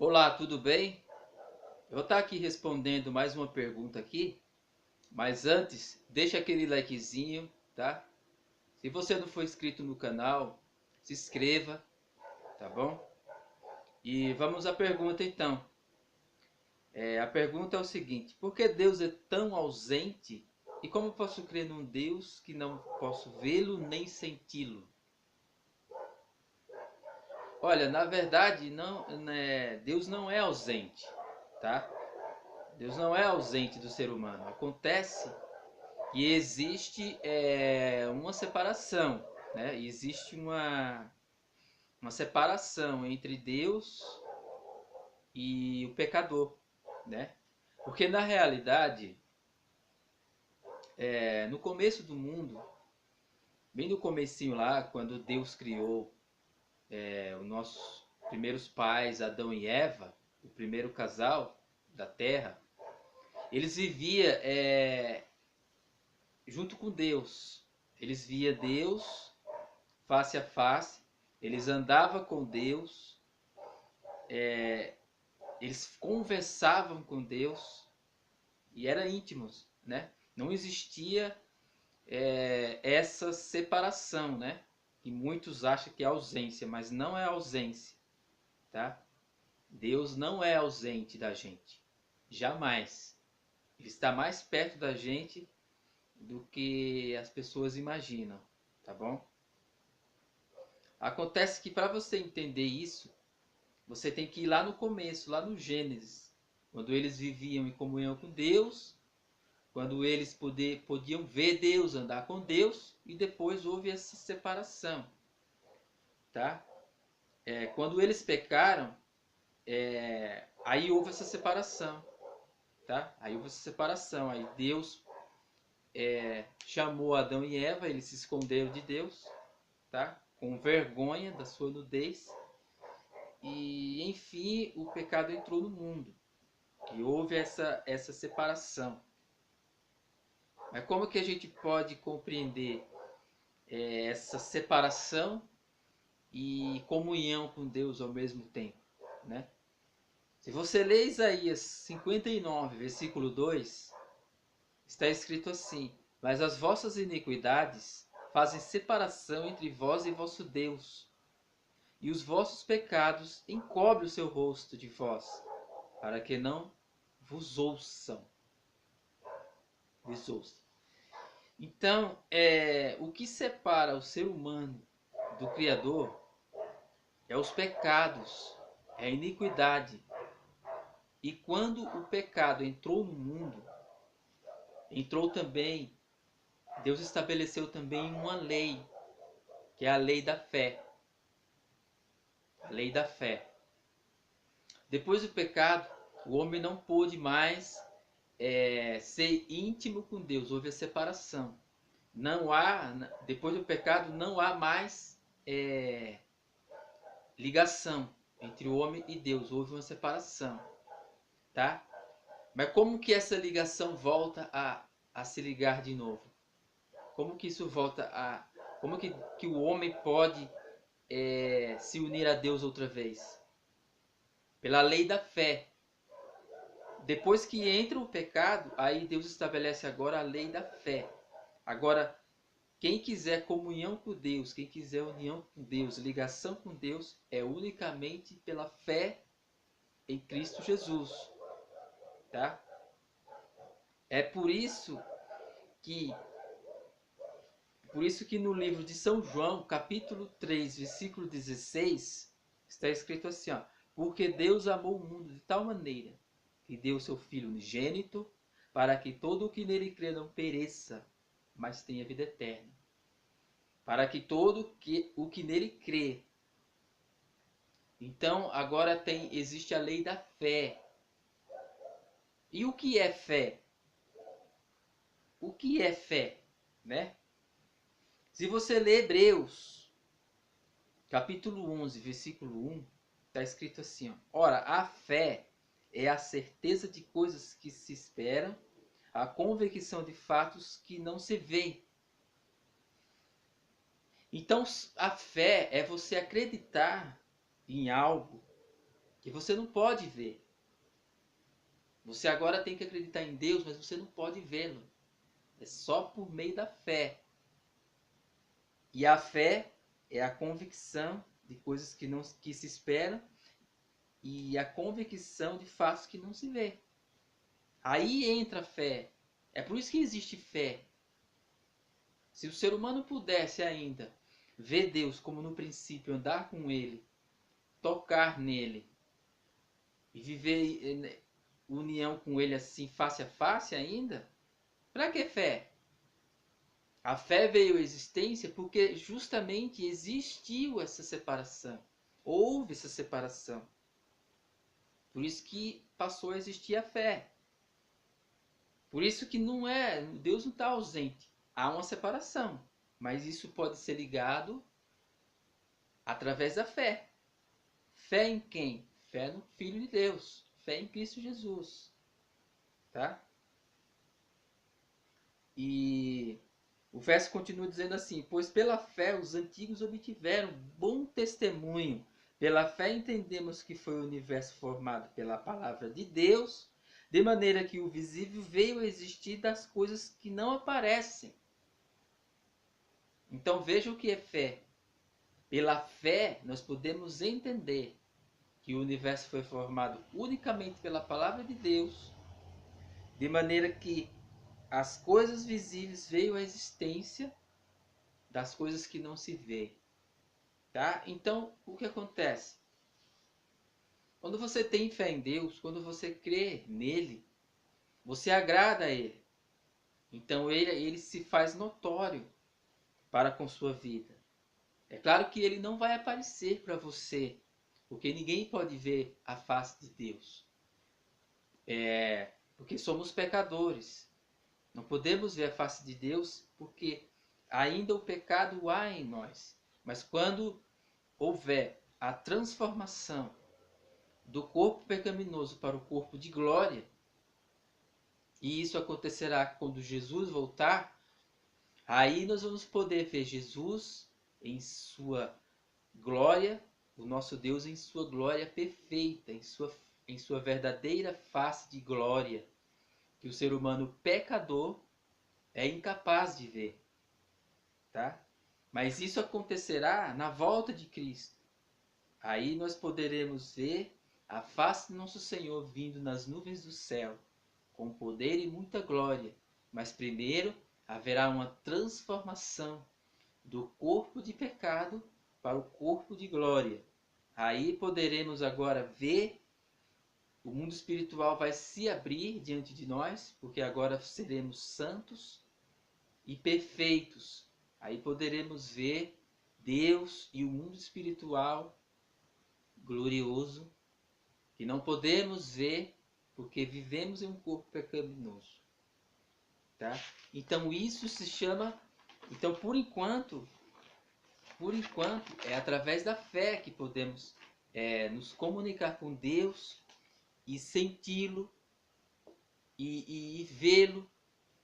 Olá, tudo bem? Eu vou estar aqui respondendo mais uma pergunta aqui, mas antes, deixa aquele likezinho, tá? Se você não for inscrito no canal, se inscreva, tá bom? E vamos à pergunta então. A pergunta é o seguinte: por que Deus é tão ausente e como posso crer num Deus que não posso vê-lo nem senti-lo? Olha, na verdade, não, né, Deus não é ausente, tá? Deus não é ausente do ser humano. Acontece que existe uma separação, né? Existe uma separação entre Deus e o pecador, né? Porque na realidade, no começo do mundo, bem no comecinho lá, quando Deus criou os nossos primeiros pais, Adão e Eva, o primeiro casal da Terra, eles viviam junto com Deus. Eles via Deus face a face, eles andavam com Deus, eles conversavam com Deus e eram íntimos, né? Não existia essa separação, né? Que muitos acham que é ausência, mas não é ausência, tá? Deus não é ausente da gente, jamais. Ele está mais perto da gente do que as pessoas imaginam, tá bom? Acontece que para você entender isso, você tem que ir lá no começo, lá no Gênesis, quando eles viviam em comunhão com Deus, quando eles podiam ver Deus, andar com Deus, e depois houve essa separação, tá? Quando eles pecaram, aí houve essa separação, tá? Aí houve essa separação, aí Deus chamou Adão e Eva, eles se esconderam de Deus, tá? Com vergonha da sua nudez, e enfim o pecado entrou no mundo. E houve essa separação. Mas como que a gente pode compreender essa separação e comunhão com Deus ao mesmo tempo, né? Se você ler Isaías 59, versículo 2, está escrito assim: mas as vossas iniquidades fazem separação entre vós e vosso Deus, e os vossos pecados encobrem o seu rosto de vós, para que não vos ouçam. Então, o que separa o ser humano do Criador é os pecados, é a iniquidade. E quando o pecado entrou no mundo, entrou também, Deus estabeleceu também uma lei, que é a lei da fé. A lei da fé. Depois do pecado, o homem não pôde mais ser íntimo com Deus, houve a separação. Não há, depois do pecado, não há mais ligação entre o homem e Deus, houve uma separação, tá? Mas como que essa ligação volta a se ligar de novo? Como que isso volta a... Como que o homem pode se unir a Deus outra vez? Pela lei da fé. Depois que entra o pecado, aí Deus estabelece agora a lei da fé. Agora, quem quiser comunhão com Deus, quem quiser união com Deus, ligação com Deus, é unicamente pela fé em Cristo Jesus, tá? É que por isso que no livro de São João, capítulo 3, versículo 16, está escrito assim, ó: porque Deus amou o mundo de tal maneira que deu seu Filho unigênito, para que todo o que nele crê não pereça, mas tenha vida eterna. Para que todo o que nele crê. Então, agora existe a lei da fé. E o que é fé? O que é fé, né? Se você ler Hebreus, capítulo 11, versículo 1, está escrito assim, ó: ora, a fé é a certeza de coisas que se esperam, a convicção de fatos que não se veem. Então, a fé é você acreditar em algo que você não pode ver. Você agora tem que acreditar em Deus, mas você não pode vê-lo. É só por meio da fé. E a fé é a convicção de coisas que se esperam e a convicção de fatos que não se vê. Aí entra a fé. É por isso que existe fé. Se o ser humano pudesse ainda ver Deus como no princípio, andar com Ele, tocar nele e viver união com Ele assim face a face ainda, para que fé? A fé veio à existência porque justamente existiu essa separação. Houve essa separação. Por isso que passou a existir a fé. Por isso que Deus não está ausente. Há uma separação. Mas isso pode ser ligado através da fé. Fé em quem? Fé no Filho de Deus. Fé em Cristo Jesus. Tá? E o verso continua dizendo assim: pois pela fé os antigos obtiveram bom testemunho. Pela fé entendemos que foi o universo formado pela palavra de Deus, de maneira que o visível veio a existir das coisas que não aparecem. Então veja o que é fé. Pela fé nós podemos entender que o universo foi formado unicamente pela palavra de Deus, de maneira que as coisas visíveis veio à existência das coisas que não se vê. Tá? Então, o que acontece? Quando você tem fé em Deus, quando você crê nele, você agrada a ele. Então, ele se faz notório para com sua vida. É claro que ele não vai aparecer para você, porque ninguém pode ver a face de Deus. Porque somos pecadores. Não podemos ver a face de Deus porque ainda o pecado há em nós. Mas quando houver a transformação do corpo pecaminoso para o corpo de glória, e isso acontecerá quando Jesus voltar, aí nós vamos poder ver Jesus em sua glória, o nosso Deus em sua glória perfeita, em sua verdadeira face de glória, que o ser humano pecador é incapaz de ver, tá? Mas isso acontecerá na volta de Cristo. Aí nós poderemos ver a face de nosso Senhor vindo nas nuvens do céu, com poder e muita glória. Mas primeiro haverá uma transformação do corpo de pecado para o corpo de glória. Aí poderemos agora ver, o mundo espiritual vai se abrir diante de nós, porque agora seremos santos e perfeitos. Aí poderemos ver Deus e o mundo espiritual glorioso, que não podemos ver porque vivemos em um corpo pecaminoso. Tá? Então isso se chama... Então por enquanto, é através da fé que podemos nos comunicar com Deus e senti-lo e vê-lo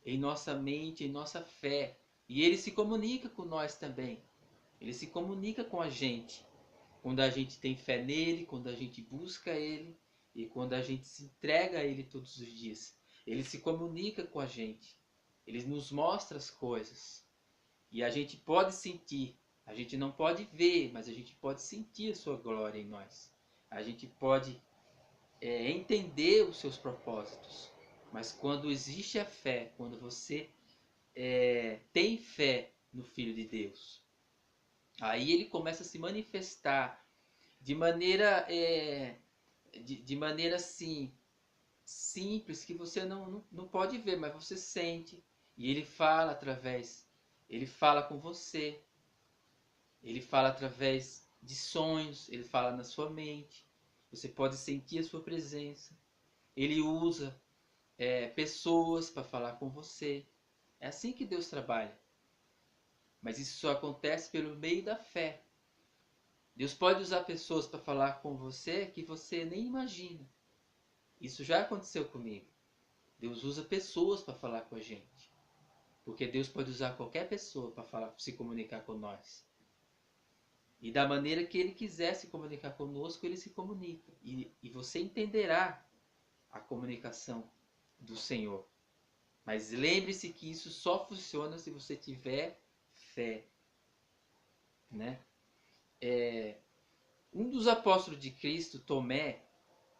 em nossa mente, em nossa fé. E ele se comunica com nós também. Ele se comunica com a gente. Quando a gente tem fé nele, quando a gente busca ele e quando a gente se entrega a ele todos os dias. Ele se comunica com a gente. Ele nos mostra as coisas. E a gente pode sentir. A gente não pode ver, mas a gente pode sentir a sua glória em nós. A gente pode entender os seus propósitos. Mas quando existe a fé, quando você tem fé no Filho de Deus, aí ele começa a se manifestar de maneira de maneira assim simples, que você não pode ver, mas você sente. E ele fala ele fala com você, ele fala através de sonhos, ele fala na sua mente, você pode sentir a sua presença. Ele usa pessoas para falar com você. É assim que Deus trabalha. Mas isso só acontece pelo meio da fé. Deus pode usar pessoas para falar com você que você nem imagina. Isso já aconteceu comigo. Deus usa pessoas para falar com a gente. Porque Deus pode usar qualquer pessoa para se comunicar com nós. E da maneira que Ele quiser se comunicar conosco, Ele se comunica. E você entenderá a comunicação do Senhor. Mas lembre-se que isso só funciona se você tiver fé, né? Um dos apóstolos de Cristo, Tomé,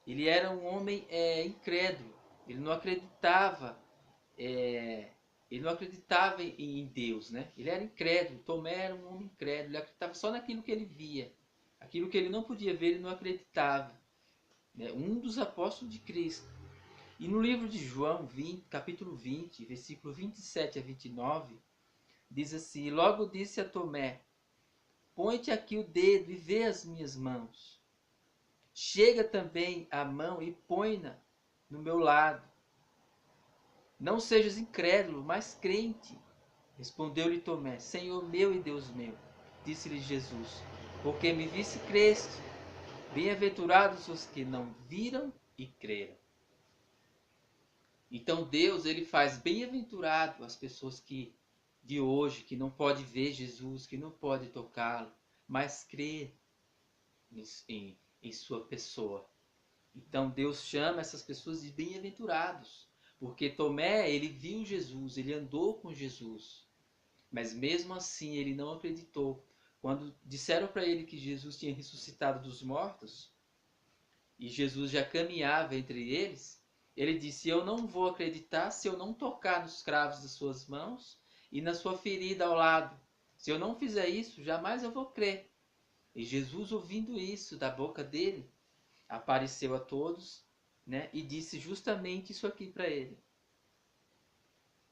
ele era um homem incrédulo. Ele não acreditava, ele não acreditava em Deus, né? Ele era incrédulo. Tomé era um homem incrédulo. Ele acreditava só naquilo que ele via. Aquilo que ele não podia ver, ele não acreditava. Né? Um dos apóstolos de Cristo. E no livro de João, capítulo 20, versículo 27 a 29, diz assim: Logo disse a Tomé: Põe-te aqui o dedo e vê as minhas mãos. Chega também a mão e põe-na no meu lado. Não sejas incrédulo, mas crente. Respondeu-lhe Tomé: Senhor meu e Deus meu. Disse-lhe Jesus: Porque me viste e creste. Bem-aventurados os que não viram e creram. Então Deus, ele faz bem-aventurado as pessoas de hoje, que não pode ver Jesus, que não pode tocá-lo, mas crê em sua pessoa. Então Deus chama essas pessoas de bem-aventurados, porque Tomé, ele viu Jesus, ele andou com Jesus, mas mesmo assim ele não acreditou. Quando disseram para ele que Jesus tinha ressuscitado dos mortos, e Jesus já caminhava entre eles, ele disse: Eu não vou acreditar se eu não tocar nos cravos das suas mãos e na sua ferida ao lado. Se eu não fizer isso, jamais eu vou crer. E Jesus, ouvindo isso da boca dele, apareceu a todos, né, e disse justamente isso aqui para ele.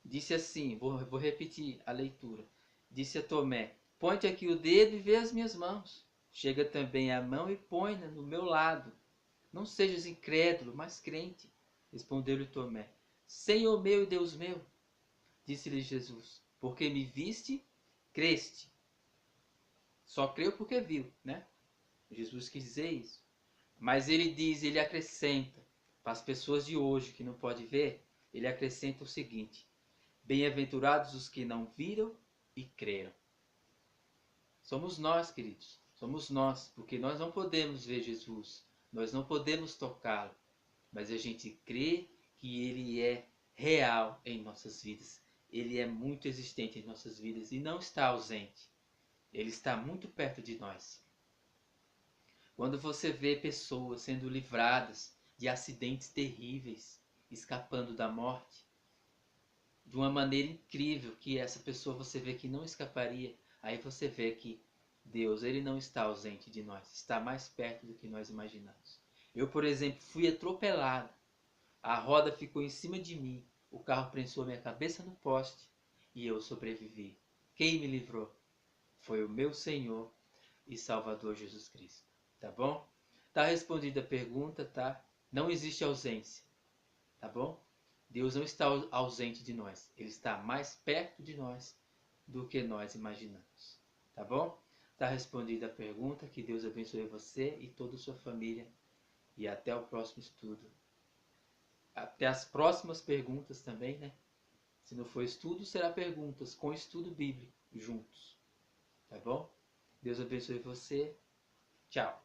Disse assim, vou repetir a leitura. Disse a Tomé: Põe-te aqui o dedo e vê as minhas mãos. Chega também a mão e põe-na no meu lado. Não sejas incrédulo, mas crente. Respondeu-lhe Tomé: Senhor meu e Deus meu. Disse-lhe Jesus: Porque me viste, creste. Só creu porque viu, né? Jesus quis dizer isso. Mas ele acrescenta, para as pessoas de hoje que não podem ver, ele acrescenta o seguinte: Bem-aventurados os que não viram e creram. Somos nós, queridos. Somos nós, porque nós não podemos ver Jesus. Nós não podemos tocá-lo. Mas a gente crê que ele é real em nossas vidas. Ele é muito existente em nossas vidas e não está ausente. Ele está muito perto de nós. Quando você vê pessoas sendo livradas de acidentes terríveis, escapando da morte, de uma maneira incrível, que essa pessoa você vê que não escaparia, aí você vê que Deus, ele não está ausente de nós, está mais perto do que nós imaginamos. Eu, por exemplo, fui atropelado. A roda ficou em cima de mim, o carro prensou minha cabeça no poste e eu sobrevivi. Quem me livrou? Foi o meu Senhor e Salvador Jesus Cristo. Tá bom? Tá respondida a pergunta, tá? Não existe ausência, tá bom? Deus não está ausente de nós. Ele está mais perto de nós do que nós imaginamos. Tá bom? Tá respondida a pergunta. Que Deus abençoe você e toda a sua família. E até o próximo estudo. Até as próximas perguntas também, né? Se não for estudo, será perguntas com estudo bíblico juntos. Tá bom? Deus abençoe você. Tchau.